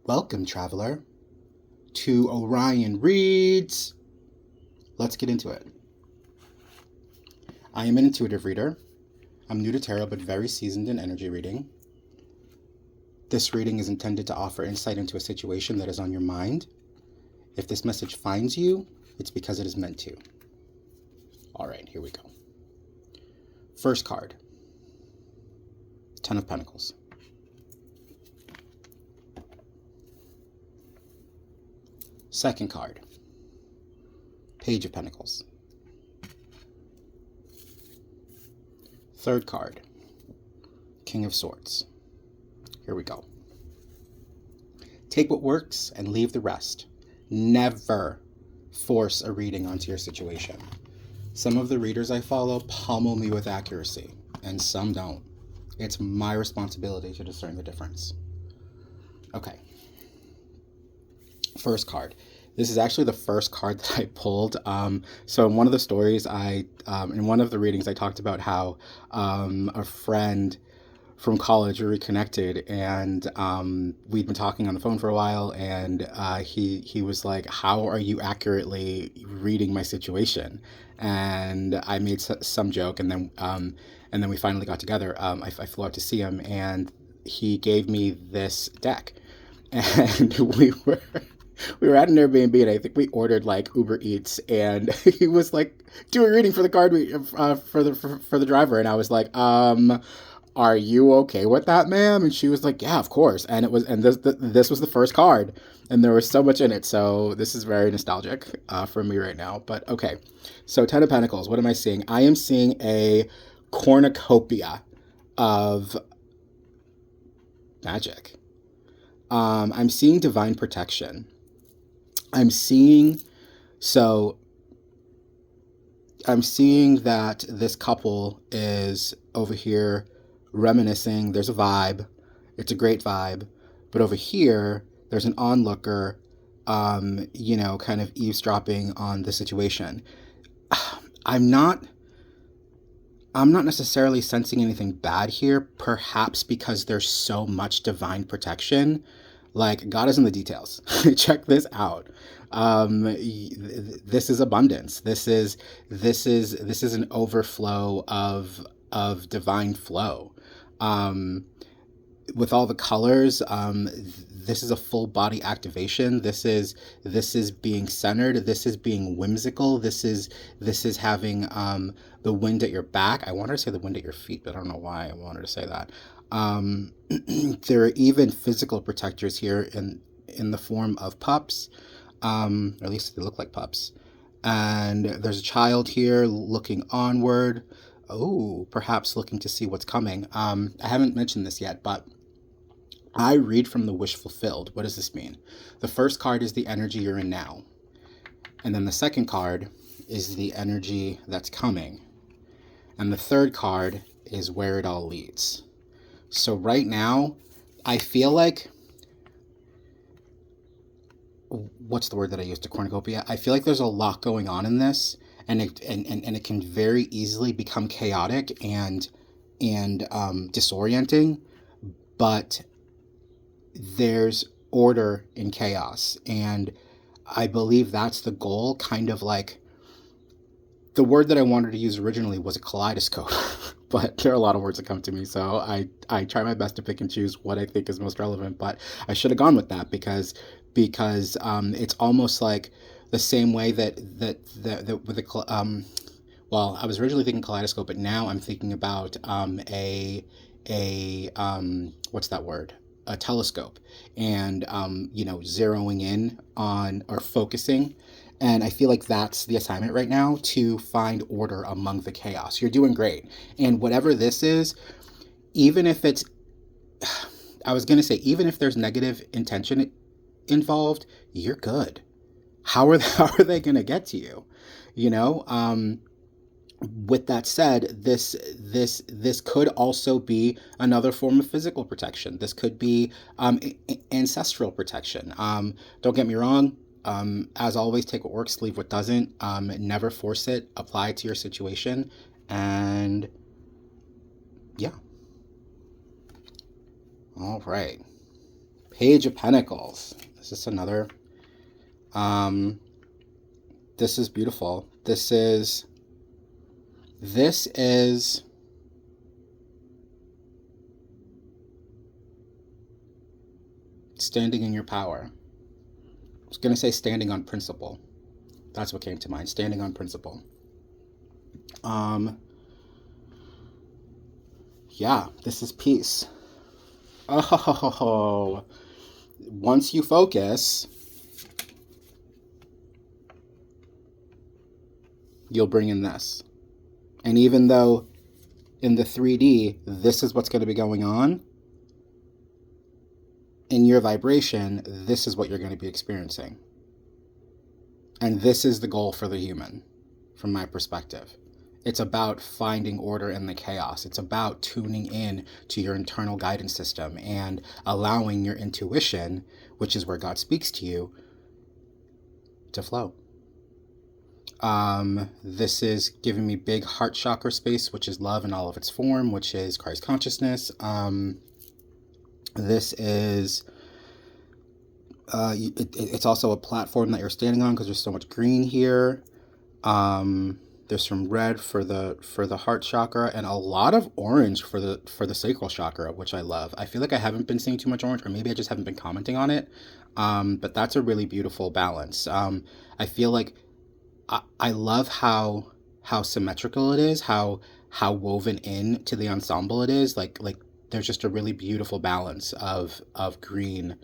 Welcome, traveler, to Orion Reads. Let's get into it. I am an intuitive reader. I'm new to tarot, but very seasoned in energy reading. This reading is intended to offer insight into a situation that is on your mind. If this message finds you, it's because it is meant to. All right, here we go. First card, Ten of Pentacles. Second card, Page of Pentacles. Third card, King of Swords. Here we go. Take what works and leave the rest. Never force a reading onto your situation. Some of the readers I follow pummel me with accuracy, and some don't. It's my responsibility to discern the difference. Okay. First card. This is actually the first card that I pulled. So in one of the stories, in one of the readings, I talked about how a friend from college we reconnected, and we'd been talking on the phone for a while, and he was like, "How are you accurately reading my situation?" And I made some joke, and then we finally got together. I flew out to see him, and he gave me this deck, and we were at an Airbnb, and I think we ordered like Uber Eats, and he was like, "Do a reading for the for the driver," and I was like, "Are you okay with that, ma'am?" And she was like, "Yeah, of course." And this was the first card, and there was so much in it, so this is very nostalgic for me right now. But okay, so Ten of Pentacles. What am I seeing? I am seeing a cornucopia of magic. I'm seeing divine protection. I'm seeing that this couple is over here reminiscing. There's a vibe. It's a great vibe. But over here, there's an onlooker, kind of eavesdropping on the situation. I'm not necessarily sensing anything bad here, perhaps because there's so much divine protection. Like, God is in the details. Check this out. This is abundance. This is an overflow of divine flow. With all the colors, this is a full body activation. This is being centered. This is being whimsical. This is having the wind at your back. I wanted to say the wind at your feet, but I don't know why I wanted to say that. There are even physical protectors here in the form of pups, or at least they look like pups. And there's a child here looking onward. Oh, perhaps looking to see what's coming. I haven't mentioned this yet, but I read from the wish fulfilled. What does this mean? The first card is the energy you're in now. And then the second card is the energy that's coming. And the third card is where it all leads. So right now, I feel like, what's the word that I used, to cornucopia? I feel like there's a lot going on in this, and it can very easily become chaotic and disorienting, but there's order in chaos, and I believe that's the goal. Kind of like, the word that I wanted to use originally was a kaleidoscope, but there are a lot of words that come to me, so I try my best to pick and choose what I think is most relevant, but I should have gone with that because it's almost like the same way that with the well, I was originally thinking kaleidoscope, but now I'm thinking about what's that word? A telescope, and zeroing in on, or focusing. And I feel like that's the assignment right now, to find order among the chaos. You're doing great. And whatever this is, even if it's, I was going to say, even if there's negative intention involved, you're good. How are they going to get to you? With that said, this could also be another form of physical protection. This could be ancestral protection. Don't get me wrong. As always, take what works, leave what doesn't. Never force it. Apply it to your situation, and yeah. All right. Page of Pentacles. Is this another? This is beautiful. This is standing in your power. I was going to say standing on principle. That's what came to mind. Standing on principle. Yeah, this is peace. Oh, once you focus, you'll bring in this. And even though in the 3D, this is what's going to be going on, in your vibration, this is what you're going to be experiencing. And this is the goal for the human, from my perspective. It's about finding order in the chaos. It's about tuning in to your internal guidance system and allowing your intuition, which is where God speaks to you, to flow. This is giving me big heart chakra space, which is love in all of its form, which is Christ consciousness. This is, it's also a platform that you're standing on because there's so much green here. There's some red for the heart chakra and a lot of orange for the sacral chakra, which I love. I feel like I haven't been seeing too much orange, or maybe I just haven't been commenting on it. But that's a really beautiful balance. I feel like I love how symmetrical it is, how woven in to the ensemble it is. Like there's just a really beautiful balance of green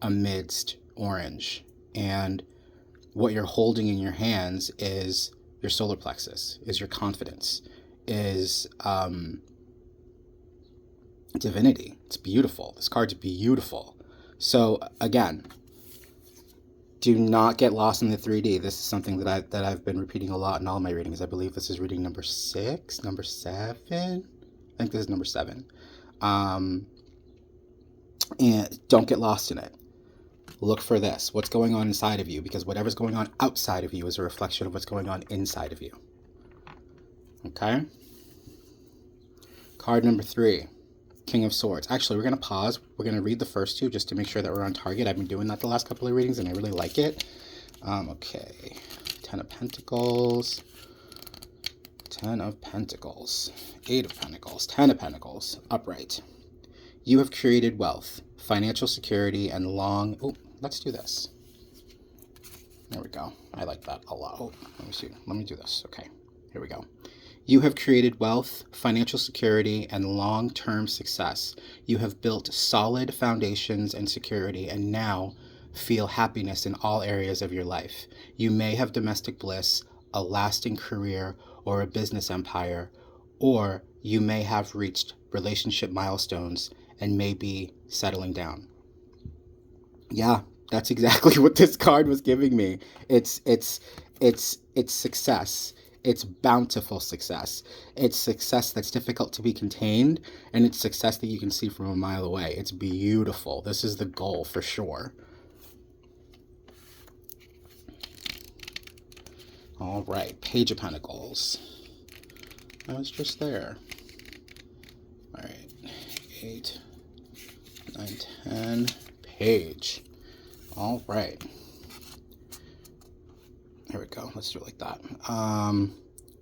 amidst orange. And what you're holding in your hands is your solar plexus, is your confidence, is divinity. It's beautiful. This card's beautiful. So again, do not get lost in the 3D. This is something that I've been repeating a lot in all my readings. I believe this is reading number 6, number 7. I think this is number 7. And don't get lost in it. Look for this. What's going on inside of you? Because whatever's going on outside of you is a reflection of what's going on inside of you. Okay? Card number 3. King of Swords. Actually, we're going to pause. We're going to read the first two just to make sure that we're on target. I've been doing that the last couple of readings, and I really like it. Okay. 10 of Pentacles. 10 of Pentacles. 8 of Pentacles. 10 of Pentacles. Upright. You have created wealth, financial security, and long... Oh, let's do this. There we go. I like that a lot. Oh, let me see. Let me do this. Okay. Here we go. You have created wealth, financial security, and long-term success. You have built solid foundations and security, and now feel happiness in all areas of your life. You may have domestic bliss, a lasting career, or a business empire, or you may have reached relationship milestones and may be settling down. Yeah, that's exactly what this card was giving me. It's success. It's bountiful success. It's success that's difficult to be contained, and it's success that you can see from a mile away. It's beautiful. This is the goal for sure. All right, Page of Pentacles. I was just there. All right, 8, 9, 10, Page. All right. There we go. Let's do it like that.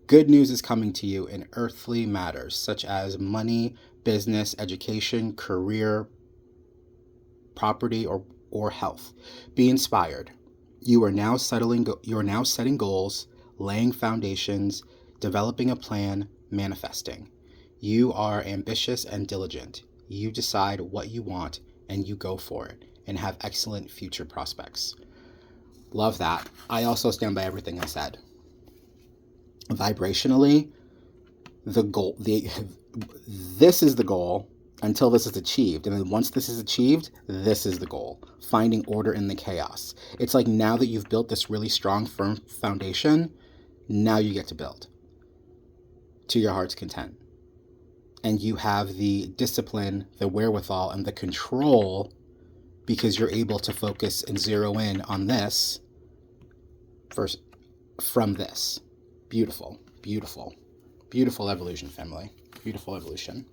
Good news is coming to you in earthly matters, such as money, business, education, career, property, or health. Be inspired. You are now setting goals, laying foundations, developing a plan, manifesting. You are ambitious and diligent. You decide what you want and you go for it and have excellent future prospects. Love that. I also stand by everything I said. Vibrationally, this is the goal until this is achieved. And then once this is achieved, this is the goal. Finding order in the chaos. It's like now that you've built this really strong, firm foundation, now you get to build to your heart's content. And you have the discipline, the wherewithal, and the control because you're able to focus and zero in on this from this. Beautiful, beautiful, beautiful evolution, family. Beautiful evolution.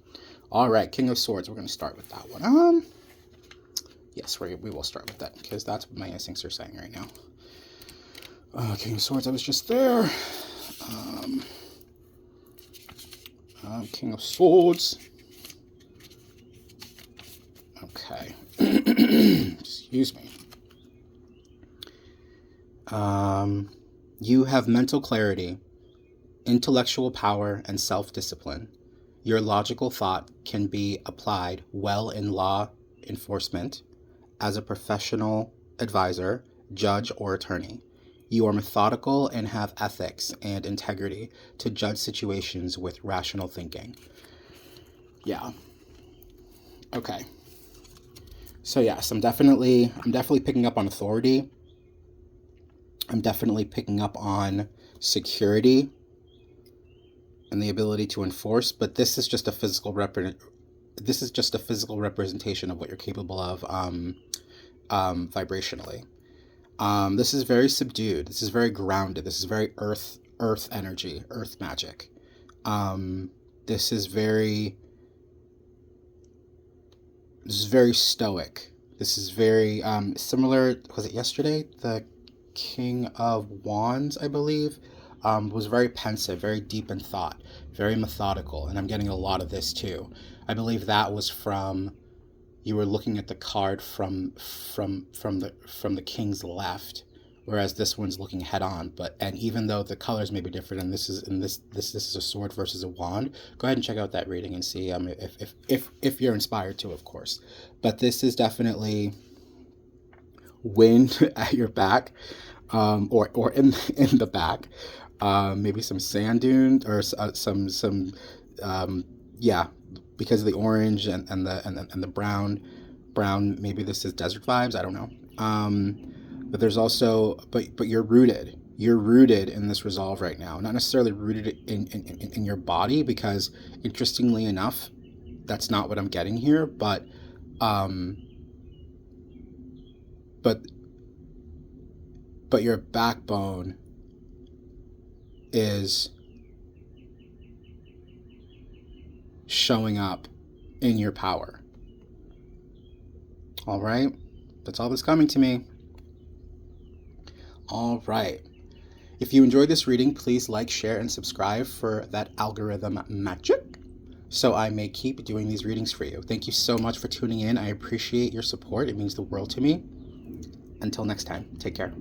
All right, King of Swords. We're going to start with that one. Yes, we will start with that because that's what my instincts are saying right now. King of Swords, I was just there. King of Swords. Okay. Excuse me. You have mental clarity, intellectual power, and self-discipline. Your logical thought can be applied well in law enforcement, as a professional advisor, judge, or attorney. You are methodical and have ethics and integrity to judge situations with rational thinking. Yeah. Okay. So yes, I'm definitely picking up on authority. I'm definitely picking up on security and the ability to enforce, but this is just a physical representation of what you're capable of vibrationally. This is very subdued. This is very grounded. This is very earth energy, earth magic. This is very stoic. This is very similar. Was it yesterday? The King of Wands, I believe, was very pensive, very deep in thought, very methodical, and I'm getting a lot of this too. I believe that was from, you were looking at the card from the king's left, whereas this one's looking head on. And even though the colors may be different, and this is a sword versus a wand, go ahead and check out that reading and see if you're inspired to, of course. But this is definitely wind at your back, or in the back, maybe some sand dunes or some yeah, because of the orange and the brown. Maybe this is desert vibes. I don't know. But there's also but you're rooted. You're rooted in this resolve right now. Not necessarily rooted in your body, because interestingly enough, that's not what I'm getting here. But your backbone is showing up in your power. All right? That's all that's coming to me. All right. If you enjoyed this reading, please like, share, and subscribe for that algorithm magic, so I may keep doing these readings for you. Thank you so much for tuning in. I appreciate your support. It means the world to me. Until next time, take care.